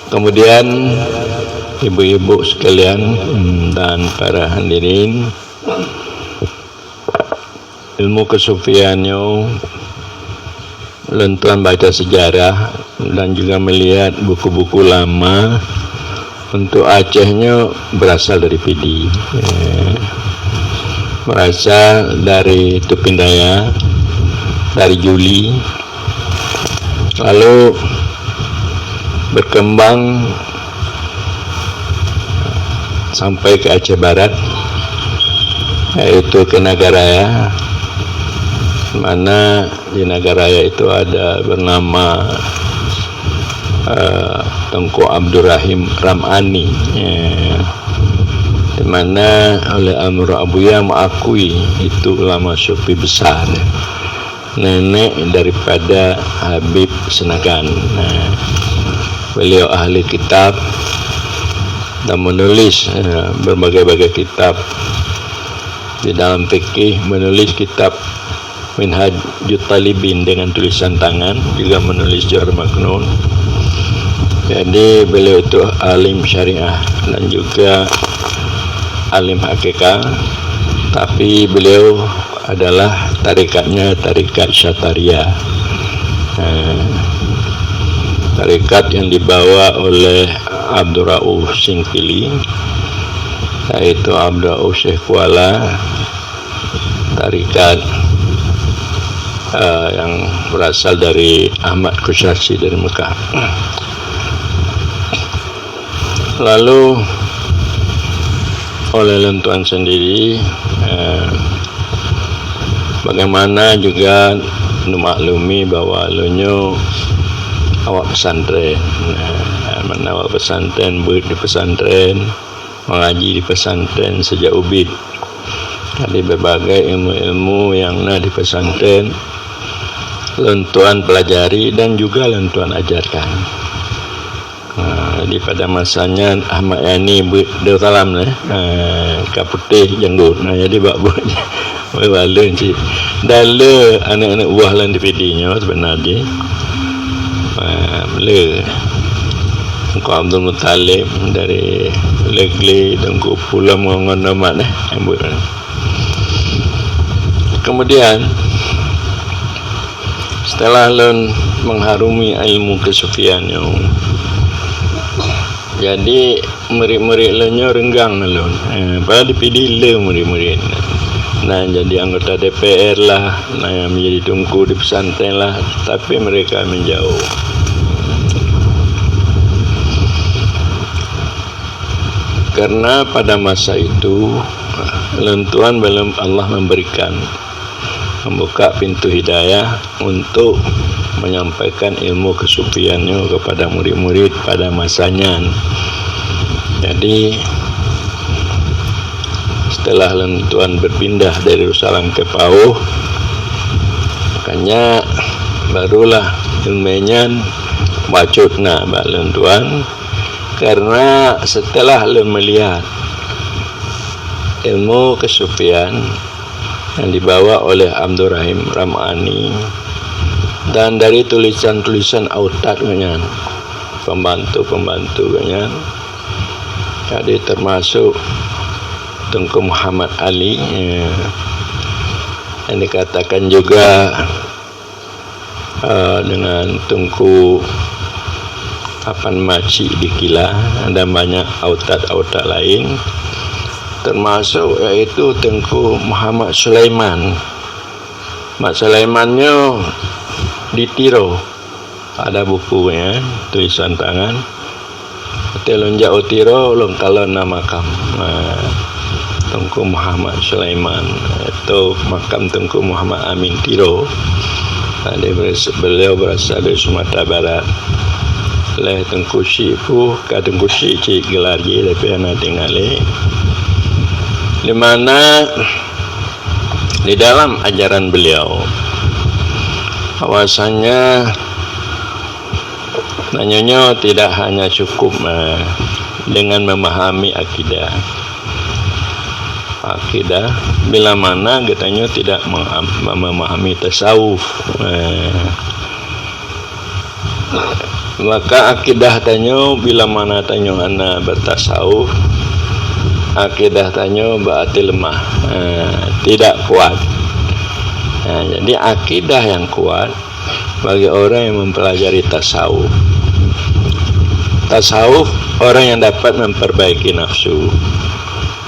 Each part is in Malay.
Kemudian ibu-ibu sekalian dan para hadirin, ilmu kesufiannya lentuan baca sejarah dan juga melihat buku-buku lama untuk Acehnya berasal dari Pidi, berasal dari Tupindaya, dari Juli, lalu berkembang sampai ke Aceh Barat, yaitu ke Nagaraya, mana di Nagaraya itu ada bernama Tengku Abdurrahim Ramani, di mana oleh Amr Abuya mengakui itu ulama sufi besar, nenek daripada Habib Senagan. Beliau ahli kitab dan menulis berbagai-bagai kitab di dalam fikih, menulis kitab Minhajut Talibin dengan tulisan tangan, juga menulis Jawahir Maknun. Jadi beliau itu alim syariah dan juga alim hakikat, tapi beliau adalah tarikatnya tarikat Syataria, tarikat yang dibawa oleh Abdul Rauf Singkili, yaitu Abdul Rauf Syekh Kuala, tarikat yang berasal dari Ahmad Kusyasi dari Mekah. Lalu oleh lentuan sendiri, bagaimana juga memaklumi bahwa lunyo awak pesantren, mana awak pesantren, di pesantren, mengaji di pesantren sejak ubid. Jadi berbagai ilmu-ilmu yang di pesantren lentuan pelajari dan juga lentuan ajarkan. Jadi pada masanya Ahmad Yani dia salam kaputih jenggot. Jadi buat-buatnya balun cik. Dala anak-anak buah lan DVD-nya sebenarnya. Mula Engkau Abdul Muttalib dari Legli dan Engkau pula mengongon nama kemudian setelah lun mengharumi ilmu kesufiannya, jadi murid-murid lunyo renggang lun, pada dipilih le murid-murid jadi anggota DPR lah, menjadi tungku di pesantren lah, tapi mereka menjauh. Karena pada masa itu lentuan belum Allah membuka pintu hidayah untuk menyampaikan ilmu kesufiannya kepada murid-murid pada masanya. Jadi setelah lentuan berpindah dari Russalam ke Pauh, makanya barulah ilmunya bacutna mbak lentuan. Karena setelah lu melihat ilmu kesufian yang dibawa oleh Abdurrahim Ramani dan dari tulisan-tulisan autatnya, pembantu-pembantunya, jadi termasuk Tengku Muhammad Ali yang dikatakan juga dengan Tengku Apan Maci di Kila, ada banyak autat-autat lain, termasuk yaitu Tengku Muhammad Sulaiman. Mak Sulaimannya di Tiro, ada bukunya, tulisan tangan. Telonjak Utiro long kalon nama makam Tengku Muhammad Sulaiman, atau makam Tengku Muhammad Amin Tiro. Beliau berasal dari Sumatera Barat. Leh Tengku Syekh pu ka Tengku Syekh cik gelar je tapi anak tinggal di mana di dalam ajaran beliau bahwasanya nanyanya tidak hanya cukup dengan memahami akidah, bila mana katanya tidak memahami tasawuf, maka akidah tanyo bila mana tanyo ana bertasawuf, akidah tanyo berarti lemah, tidak kuat. Jadi akidah yang kuat bagi orang yang mempelajari tasawuf. Tasawuf orang yang dapat memperbaiki nafsu,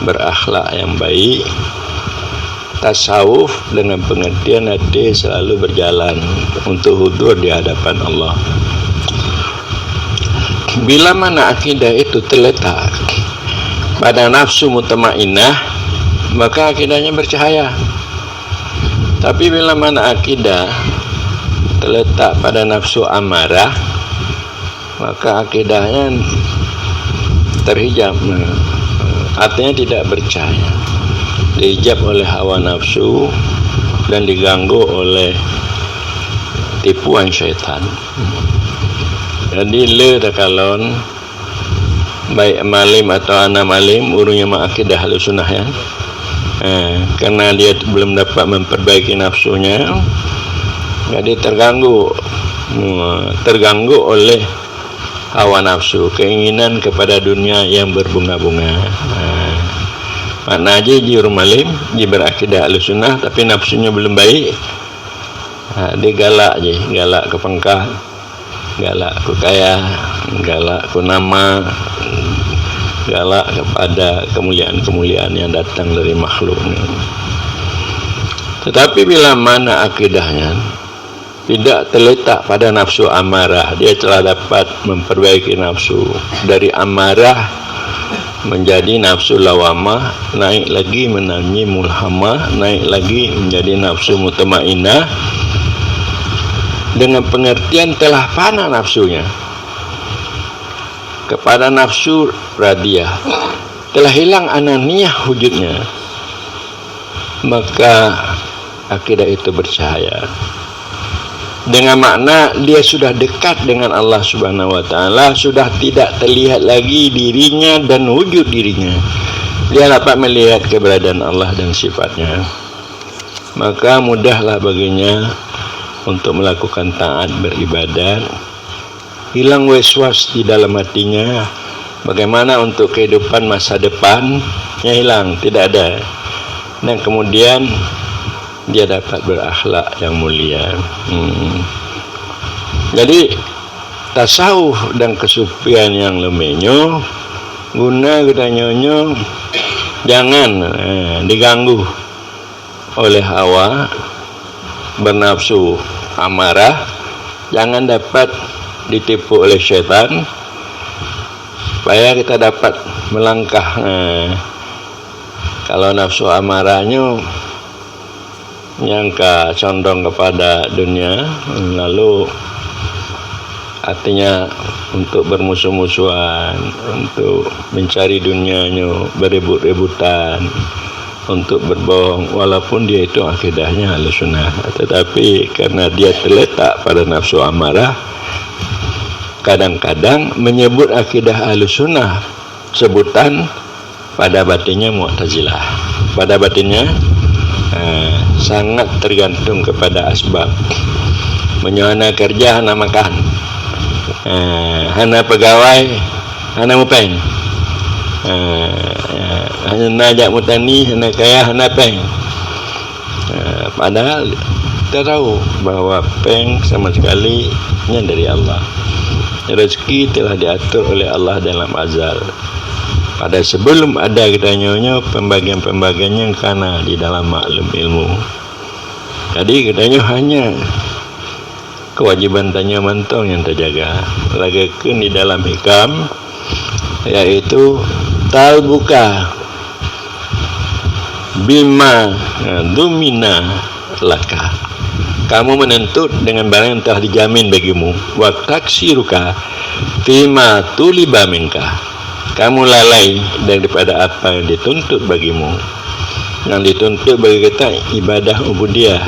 berakhlak yang baik. Tasawuf dengan pengertian hati selalu berjalan untuk hudur di hadapan Allah. Bila mana akidah itu terletak pada nafsu mutmainnah, maka akidahnya bercahaya. Tapi bila mana akidah terletak pada nafsu amarah, maka akidahnya terhijab, artinya tidak bercahaya, dihijab oleh hawa nafsu dan diganggu oleh tipuan syaitan. Jadi le takalon baik malim atau anak malim urungnya akidah Ahlussunnah ya, karena dia belum dapat memperbaiki nafsunya, jadi terganggu oleh hawa nafsu, keinginan kepada dunia yang berbunga-bunga. Makna aja jiur malim, dia berakidah Ahlussunnah tapi nafsunya belum baik, dia galak je, galak ke pangkat, galak ke kaya, galak ke nama, galak kepada kemuliaan-kemuliaan yang datang dari makhluk. Tetapi bila mana akidahnya tidak terletak pada nafsu amarah, dia telah dapat memperbaiki nafsu dari amarah menjadi nafsu lawamah, naik lagi menjadi mulhamah, naik lagi menjadi nafsu mutmainnah, dengan pengertian telah fana nafsunya kepada nafsu radiyah, telah hilang ananiyah wujudnya, maka akidah itu bercahaya. Dengan makna dia sudah dekat dengan Allah Subhanahu wa taala, sudah tidak terlihat lagi dirinya dan wujud dirinya. Dia dapat melihat keberadaan Allah dan sifatnya. Maka mudahlah baginya untuk melakukan taat beribadat. Hilang waswas di dalam hatinya. Bagaimana untuk kehidupan masa depannya hilang, tidak ada. Dan kemudian dia dapat berakhlak yang mulia. Jadi tasawuf dan kesufian yang lemenyo guna gedanyonyo jangan diganggu oleh hawa bernafsu amarah, jangan dapat ditipu oleh syaitan, supaya kita dapat melangkah. Kalau nafsu amarahnya yang condong kepada dunia, lalu artinya untuk bermusuh-musuhan, untuk mencari dunianya, berebut-rebutan, untuk berbohong, walaupun dia itu akidahnya Ahlussunnah, tetapi karena dia terletak pada nafsu amarah, kadang-kadang menyebut akidah Ahlussunnah sebutan, pada batinnya Mu'tazilah, pada batinnya sangat tergantung kepada asbab. Menyohana kerja, hana makan, hana pegawai, hana mupeng, hana najak mutani, hana kaya, hana peng. Padahal kita tahu bahwa peng sama sekali dari Allah. Rezeki telah diatur oleh Allah dalam azal. Pada sebelum ada katanya pembagian-pembagiannya karena di dalam maklum ilmu. Jadi katanya hanya kewajiban tanya mantong yang terjaga. Lagakan di dalam hikam, yaitu talbuka bima dumina laka. Kamu menuntut dengan barang yang telah dijamin bagimu. Wa taksiruka fima tuliba minka. Kamu lalai daripada apa yang dituntut bagimu. Yang dituntut bagi kita ibadah ubudiyah,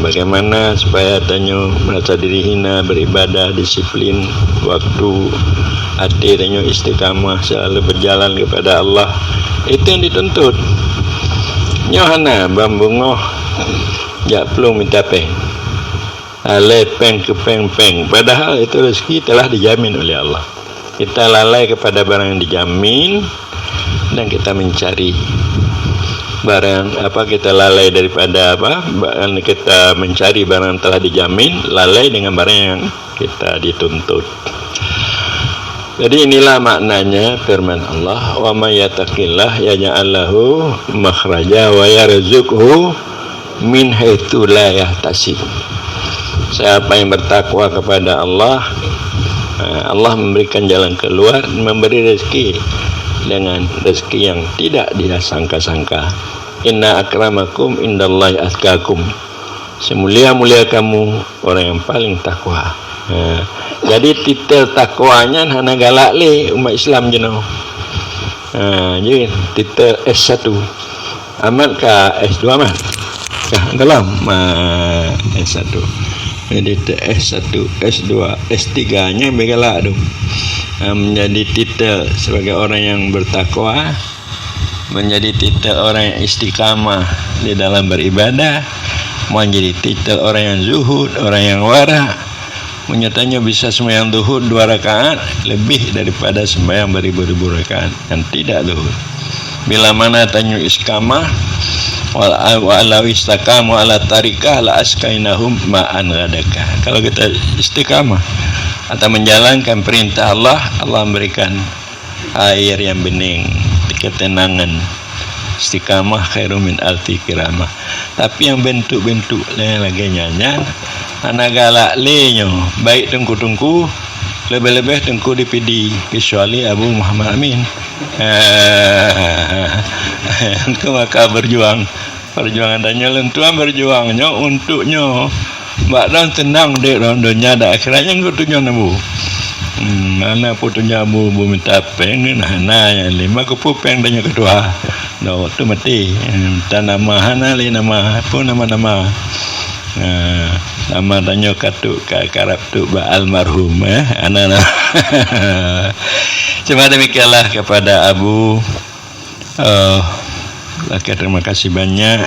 Bagaimana supaya tanyo merasa diri hina beribadah, disiplin waktu, hati tanyo istiqamah selalu berjalan kepada Allah. Itu yang dituntut. Nyohana bambungoh jak perlu minta peng. Lepeng ke peng-peng. Padahal itu rezeki telah dijamin oleh Allah. Kita lalai kepada barang yang dijamin dan kita mencari barang kita lalai daripada kita mencari barang yang telah dijamin, lalai dengan barang yang kita dituntut. Jadi inilah maknanya firman Allah, wa may yattaqillah yaj'al lahu makhraja wa yarzuqhu min haitsu la yahtasib. Siapa yang bertakwa kepada Allah, Allah memberikan jalan keluar, memberi rezeki dengan rezeki yang tidak dia sangka-sangka. Inna akramakum indallahi atqakum. Semulia-mulia kamu orang yang paling takwa. Jadi titel takwanya hana galak le umat Islam jeno. Jadi titel S1 amat ke S2 amat. Dalam S1. Jadi S1, S2, S3-nya begalak tu. Menjadi titel sebagai orang yang bertakwa, menjadi titel orang yang istiqamah di dalam beribadah, menjadi titel orang yang zuhud, orang yang wara. Menyatanya bisa sembahyang zuhud 2 rakaat lebih daripada sembahyang beribu-ribu rakaat yang tidak zuhud. Bila mana tanyu istiqamah wa alaw istaqamu ala tarikah la askainahum ma'an ghadaka. Kalau kita istiqamah atau menjalankan perintah Allah, Allah memberikan air yang bening, ketenangan. Istiqamah khairum min alfi kiramah. Tapi yang bentuk-bentuk lain lagi nyanyi ana galak lenyo, baik tengku-tengku, lebih-lebih tengku dipidi, kecuali Abu Muhammad Amin. Engkau maka perjuangan tanya lentuan berjuangnya untuknya mbak dan tenang dek rondonya ada akhirnya engkau tunjuk nabu. Mana putunya bu minta peng nah yang 5 kepupeng tanya kedua. No tu mati. Tanama hana li nama pun nama-nama. Nama tanya katuk karap tu ba almarhum anak. Cuma demikianlah kepada Abu terima kasih banyak.